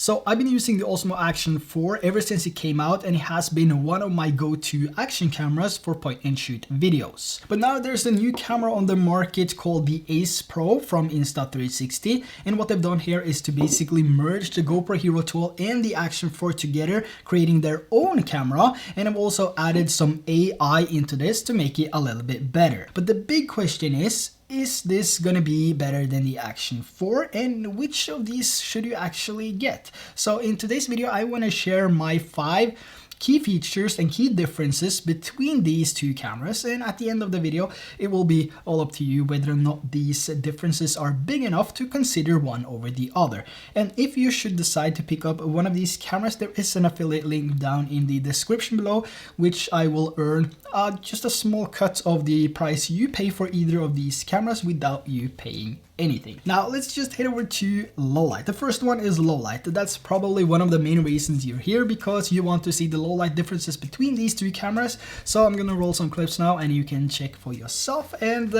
So I've been using the Osmo Action 4 ever since it came out, and it has been one of my go-to action cameras for point-and-shoot videos. But now there's a new camera on the market called the Ace Pro from Insta360, and what they've done here is to basically merge the GoPro Hero tool and the Action 4 together, creating their own camera, and I've also added some AI into this to make it a little bit better. But the big question is this gonna be better than the Action 4, and which of these should you actually get? So in today's video, I want to share my 5 key features and key differences between these two cameras, and at the end of the video it will be all up to you whether or not these differences are big enough to consider one over the other. And if you should decide to pick up one of these cameras, there is an affiliate link down in the description below, which I will earn just a small cut of the price you pay for either of these cameras without you paying anything. Now let's just head over to low light. The first one is low light. That's probably one of the main reasons you're here, because you want to see the low light differences between these two cameras. So I'm gonna roll some clips now and you can check for yourself, and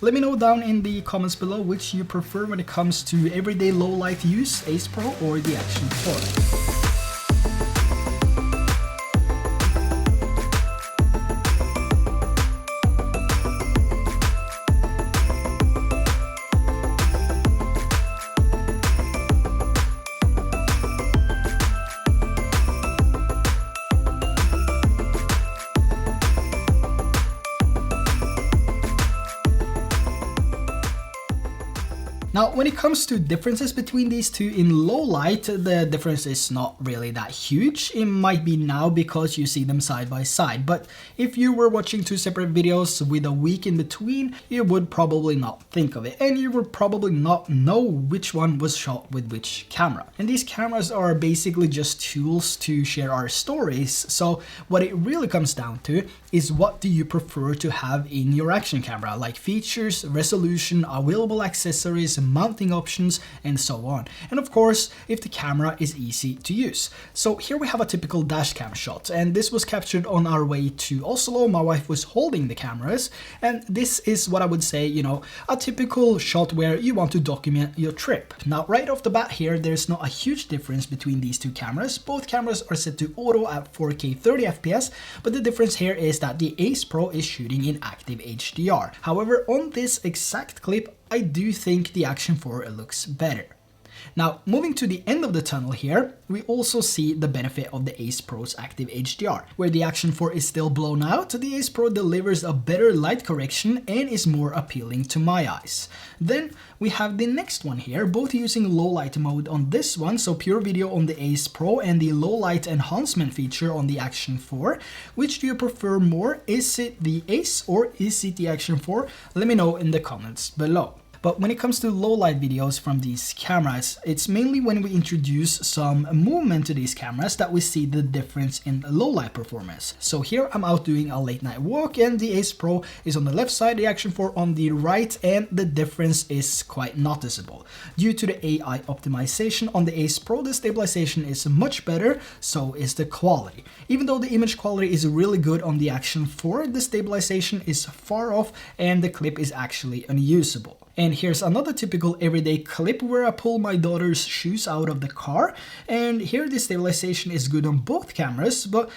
let me know down in the comments below which you prefer when it comes to everyday low light use, Ace Pro or the Action 4. Now, when it comes to differences between these two in low light, the difference is not really that huge. It might be now because you see them side by side, but if you were watching two separate videos with a week in between, you would probably not think of it, and you would probably not know which one was shot with which camera. And these cameras are basically just tools to share our stories, so what it really comes down to is what do you prefer to have in your action camera, like features, resolution, available accessories, mounting options, and so on. And of course, if the camera is easy to use. So here we have a typical dash cam shot, and this was captured on our way to Oslo. My wife was holding the cameras, and this is what I would say, you know, a typical shot where you want to document your trip. Now, right off the bat here, there's not a huge difference between these two cameras. Both cameras are set to auto at 4K 30 FPS, but the difference here is that the Ace Pro is shooting in active HDR. However, on this exact clip, I do think the Action 4 looks better. Now, moving to the end of the tunnel here, we also see the benefit of the Ace Pro's active HDR. Where the Action 4 is still blown out, the Ace Pro delivers a better light correction and is more appealing to my eyes. Then we have the next one here, both using low light mode on this one, so pure video on the Ace Pro, and the low light enhancement feature on the Action 4. Which do you prefer more? Is it the Ace or is it the Action 4? Let me know in the comments below. But when it comes to low light videos from these cameras, it's mainly when we introduce some movement to these cameras that we see the difference in low light performance. So here I'm out doing a late night walk, and the Ace Pro is on the left side, the Action 4 on the right, and the difference is quite noticeable. Due to the AI optimization on the Ace Pro, the stabilization is much better, so is the quality. Even though the image quality is really good on the Action 4, the stabilization is far off and the clip is actually unusable. And here's another typical everyday clip where I pull my daughter's shoes out of the car, and here the stabilization is good on both cameras, but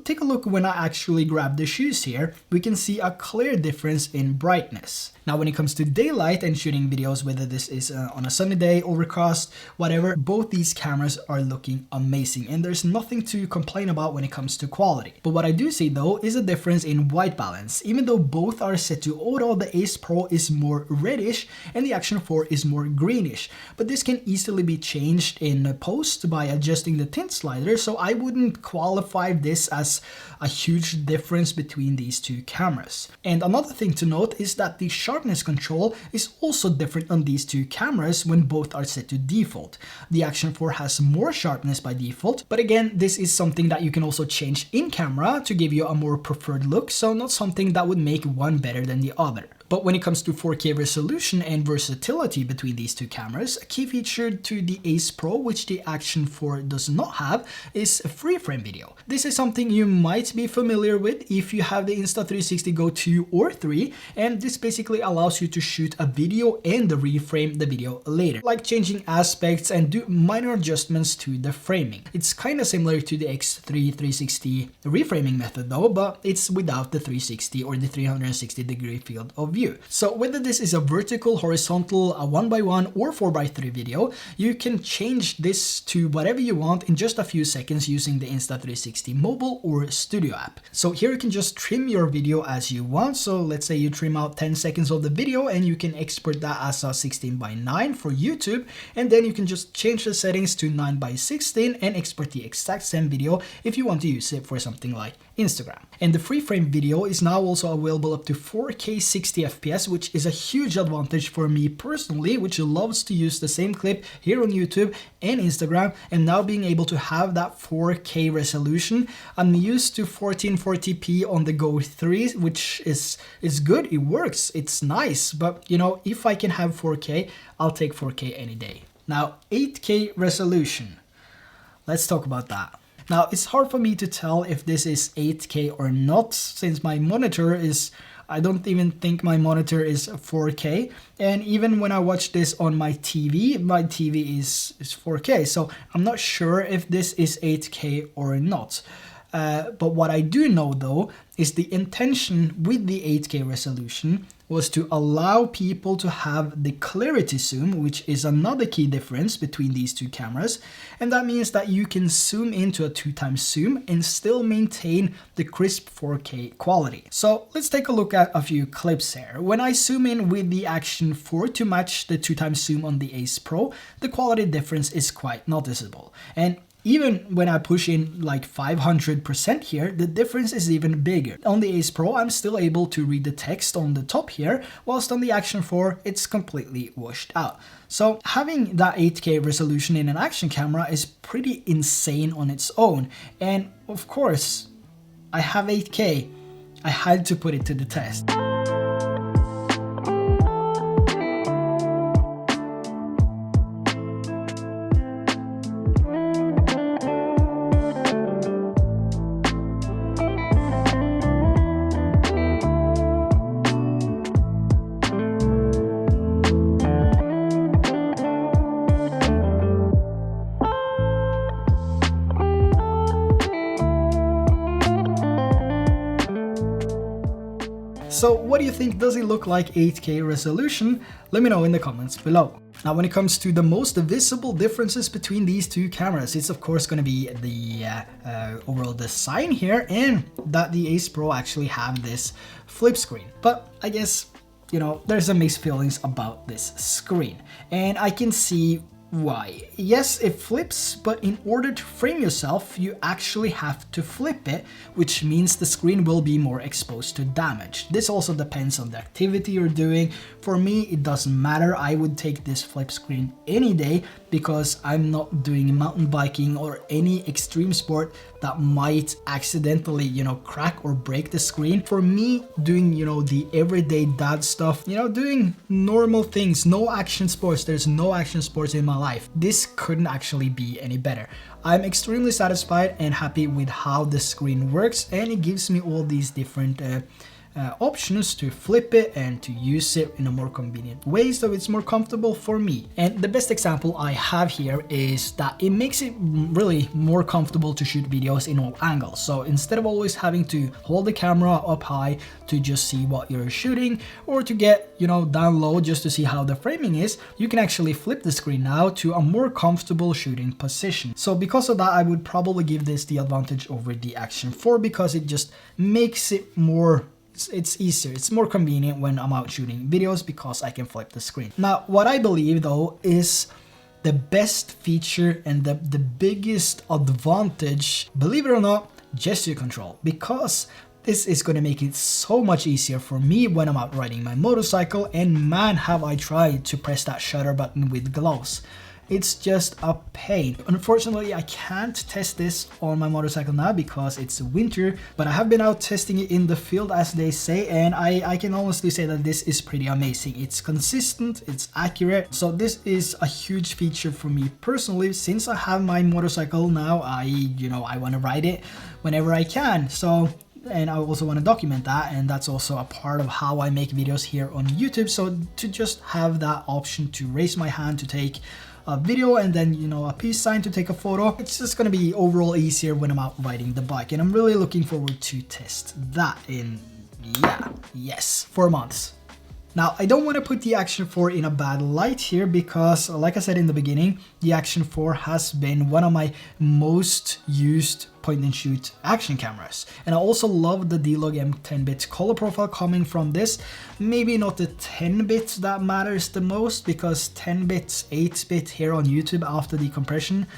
take a look when I actually grab the shoes here, we can see a clear difference in brightness. Now when it comes to daylight and shooting videos, whether this is on a sunny day, overcast, whatever, both these cameras are looking amazing, and there's nothing to complain about when it comes to quality. But what I do see though is a difference in white balance. Even though both are set to auto, the Ace Pro is more reddish and the Action 4 is more greenish. But this can easily be changed in post by adjusting the tint slider, so I wouldn't qualify this as a huge difference between these two cameras. And another thing to note is that the sharpness control is also different on these two cameras when both are set to default. The Action 4 has more sharpness by default, but again, this is something that you can also change in camera to give you a more preferred look, so not something that would make one better than the other. But when it comes to 4K resolution and versatility between these two cameras, a key feature to the Ace Pro, which the Action 4 does not have, is free frame video. This is something you might be familiar with if you have the Insta360 Go 2 or 3, and this basically allows you to shoot a video and reframe the video later, like changing aspects and do minor adjustments to the framing. It's kind of similar to the X3 360 reframing method though, but it's without the 360 or the 360 degree field of view. So whether this is a vertical, horizontal, a 1x1 or 4x3 video, you can change this to whatever you want in just a few seconds using the Insta360 mobile or studio app. So here you can just trim your video as you want. So let's say you trim out 10 seconds of the video and you can export that as a 16:9 for YouTube, and then you can just change the settings to 9:16 and export the exact same video if you want to use it for something like Instagram. And the free frame video is now also available up to 4K 60 FPS, which is a huge advantage for me personally, which loves to use the same clip here on YouTube and Instagram, and now being able to have that 4K resolution. I'm used to 1440p on the Go 3, which is good, it works, it's nice, but you know, if I can have 4K, I'll take 4K any day. Now, 8K resolution. Let's talk about that. Now, it's hard for me to tell if this is 8K or not, since my monitor is, I don't even think my monitor is 4K. And even when I watch this on my TV is 4K. So I'm not sure if this is 8K or not. But what I do know though is the intention with the 8K resolution was to allow people to have the clarity zoom, which is another key difference between these two cameras. And that means that you can zoom into a 2x zoom and still maintain the crisp 4K quality. So let's take a look at a few clips here. When I zoom in with the Action 4 to match the 2x zoom on the Ace Pro, the quality difference is quite noticeable. And even when I push in like 500% here, the difference is even bigger. On the Ace Pro, I'm still able to read the text on the top here, whilst on the Action 4, it's completely washed out. So having that 8K resolution in an action camera is pretty insane on its own. And of course, I have 8K. I had to put it to the test. So what do you think? Does it look like 8K resolution? Let me know in the comments below. Now, when it comes to the most visible differences between these two cameras, it's of course going to be the overall design here, and that the Ace Pro actually have this flip screen. But I guess, you know, there's some mixed feelings about this screen, and I can see why. Yes, it flips, but in order to frame yourself, you actually have to flip it, which means the screen will be more exposed to damage. This also depends on the activity you're doing. For me, it doesn't matter. I would take this flip screen any day because I'm not doing mountain biking or any extreme sport that might accidentally, you know, crack or break the screen. For me, doing, you know, the everyday dad stuff, you know, doing normal things, no action sports, there's no action sports in my life. This couldn't actually be any better. I'm extremely satisfied and happy with how the screen works, and it gives me all these different options to flip it and to use it in a more convenient way, so it's more comfortable for me. And the best example I have here is that it makes it really more comfortable to shoot videos in all angles. So instead of always having to hold the camera up high to just see what you're shooting, or to get, you know, down low just to see how the framing is, you can actually flip the screen now to a more comfortable shooting position. So because of that, I would probably give this the advantage over the Action 4 because it just makes it more, it's easier, it's more convenient when I'm out shooting videos because I can flip the screen. Now, what I believe though is the best feature and the biggest advantage, believe it or not, gesture control, because this is going to make it so much easier for me when I'm out riding my motorcycle, and man have I tried to press that shutter button with gloves. it's just a pain. Unfortunately, I can't test this on my motorcycle now because it's winter, but I have been out testing it in the field, as they say, and I can honestly say that this is pretty amazing. It's consistent, it's accurate, so this is a huge feature for me personally. Since I have my motorcycle now, I want to ride it whenever I can, so, and I also want to document that, and that's also a part of how I make videos here on YouTube. So to just have that option to raise my hand to take a video and then, you know, a peace sign to take a photo, it's just gonna be overall easier when I'm out riding the bike, and I'm really looking forward to test that in 4 months. Now, I don't want to put the Action 4 in a bad light here because, like I said in the beginning, the Action 4 has been one of my most used point-and-shoot action cameras. And I also love the D-Log M 10-bit color profile coming from this. Maybe not the 10-bit that matters the most, because 10 bits, 8-bit here on YouTube after the compression,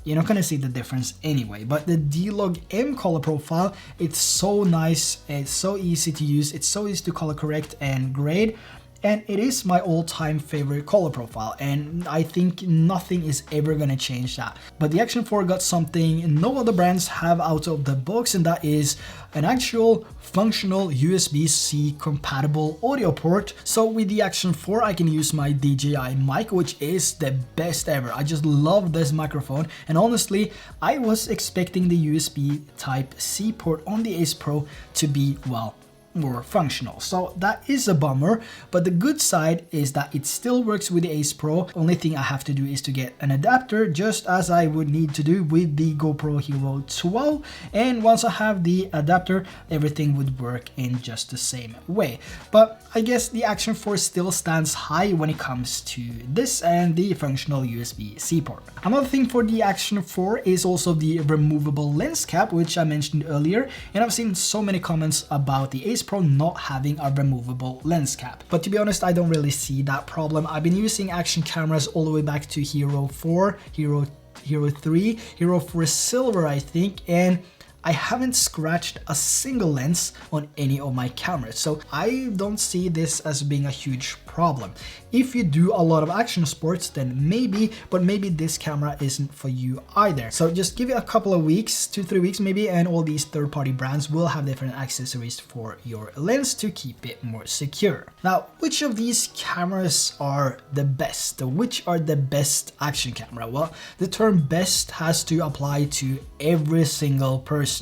you're not gonna see the difference anyway. But the D-Log M color profile, it's so nice, it's so easy to use, it's so easy to color correct and grade, and it is my all-time favorite color profile, and I think nothing is ever gonna change that. But the Action 4 got something no other brands have out of the box, and that is an actual functional USB-C compatible audio port. So with the Action 4 I can use my DJI mic, which is the best ever. I just love this microphone, and honestly I was expecting the USB Type-C port on the Ace Pro to be, well, more functional. So that is a bummer, but the good side is that it still works with the Ace Pro. Only thing I have to do is to get an adapter, just as I would need to do with the GoPro Hero 12, and once I have the adapter, everything would work in just the same way. But I guess the Action 4 still stands high when it comes to this and the functional USB-C port. Another thing for the Action 4 is also the removable lens cap, which I mentioned earlier, and I've seen so many comments about the Ace Pro not having a removable lens cap. But to be honest, I don't really see that problem. I've been using action cameras all the way back to Hero 4, Hero 3, Hero 4 Silver, I think, and I haven't scratched a single lens on any of my cameras, so I don't see this as being a huge problem. If you do a lot of action sports, then maybe, but maybe this camera isn't for you either. So just give it a couple of weeks, 2-3 weeks maybe, and all these third-party brands will have different accessories for your lens to keep it more secure. Now, which of these cameras are the best? Which are the best action camera? Well, the term best has to apply to every single person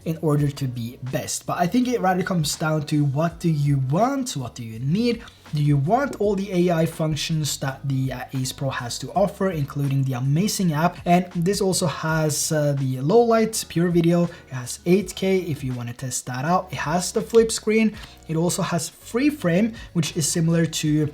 in order to be best. But I think it rather comes down to what do you want, what do you need? Do you want all the AI functions that the Ace Pro has to offer, including the amazing app? And this also has the low light, pure video, it has 8K if you want to test that out. It has the flip screen, it also has free frame, which is similar to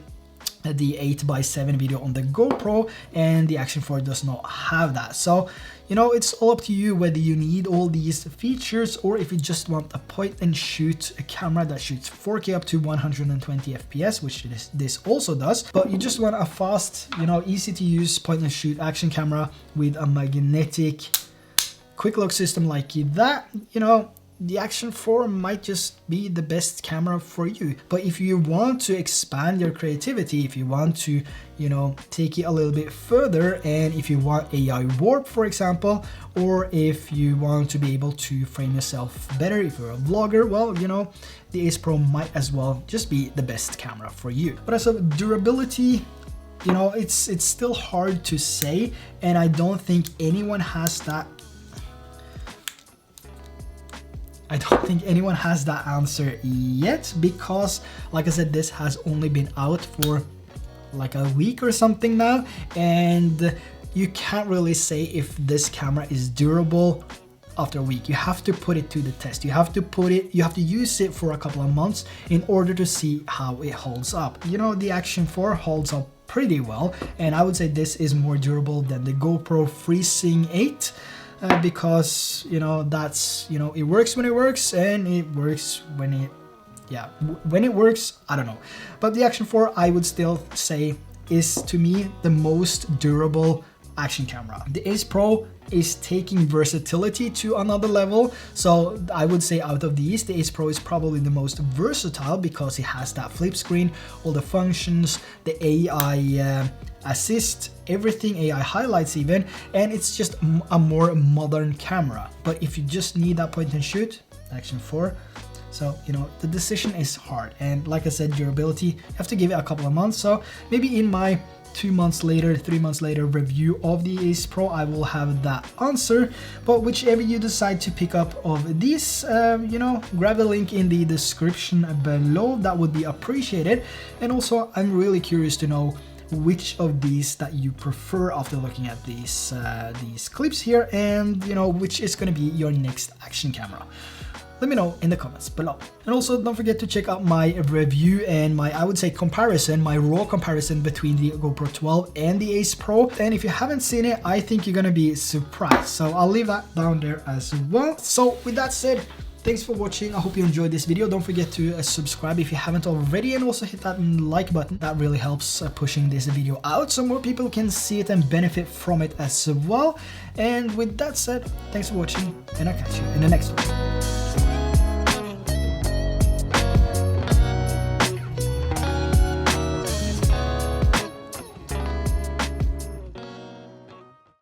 the 8x7 video on the GoPro, and the Action 4 does not have that. So, you know, it's all up to you whether you need all these features or if you just want a point and shoot camera that shoots 4K up to 120 FPS, which this also does, but you just want a fast, you know, easy to use point and shoot action camera with a magnetic quick lock system like that, you know, the Action 4 might just be the best camera for you. But if you want to expand your creativity, if you want to, you know, take it a little bit further, and if you want AI warp, for example, or if you want to be able to frame yourself better, if you're a vlogger, well, you know, the Ace Pro might as well just be the best camera for you. But as of durability, you know, it's still hard to say, and I don't think anyone has that. I don't think anyone has that answer yet, because, like I said, this has only been out for like a week or something now, and you can't really say if this camera is durable after a week. You have to put it to the test. You have to use it for a couple of months in order to see how it holds up. You know, the Action 4 holds up pretty well, and I would say this is more durable than the GoPro FreeSync 8. Because, you know, that's, you know, it works when it works, and it works when it, yeah, when it works, I don't know. But the Action 4, I would still say, is to me the most durable action camera. The Ace Pro is taking versatility to another level, so I would say out of these, the Ace Pro is probably the most versatile because it has that flip screen, all the functions, the AI assist, everything, AI highlights even, and it's just a more modern camera. But if you just need that point and shoot, Action 4. So, you know, the decision is hard, and like I said, durability, you have to give it a couple of months. So maybe in my 2 months later, 3 months later review of the Ace Pro, I will have that answer. But whichever you decide to pick up of these, you know, grab the link in the description below. That would be appreciated. And also, I'm really curious to know which of these that you prefer after looking at these clips here, and you know, which is going to be your next action camera. Let me know in the comments below. And also don't forget to check out my review and my, I would say, comparison, my raw comparison between the GoPro 12 and the Ace Pro. And if you haven't seen it, I think you're gonna be surprised. So I'll leave that down there as well. So with that said, thanks for watching. I hope you enjoyed this video. Don't forget to subscribe if you haven't already, and also hit that like button. That really helps pushing this video out so more people can see it and benefit from it as well. And with that said, thanks for watching, and I'll catch you in the next one.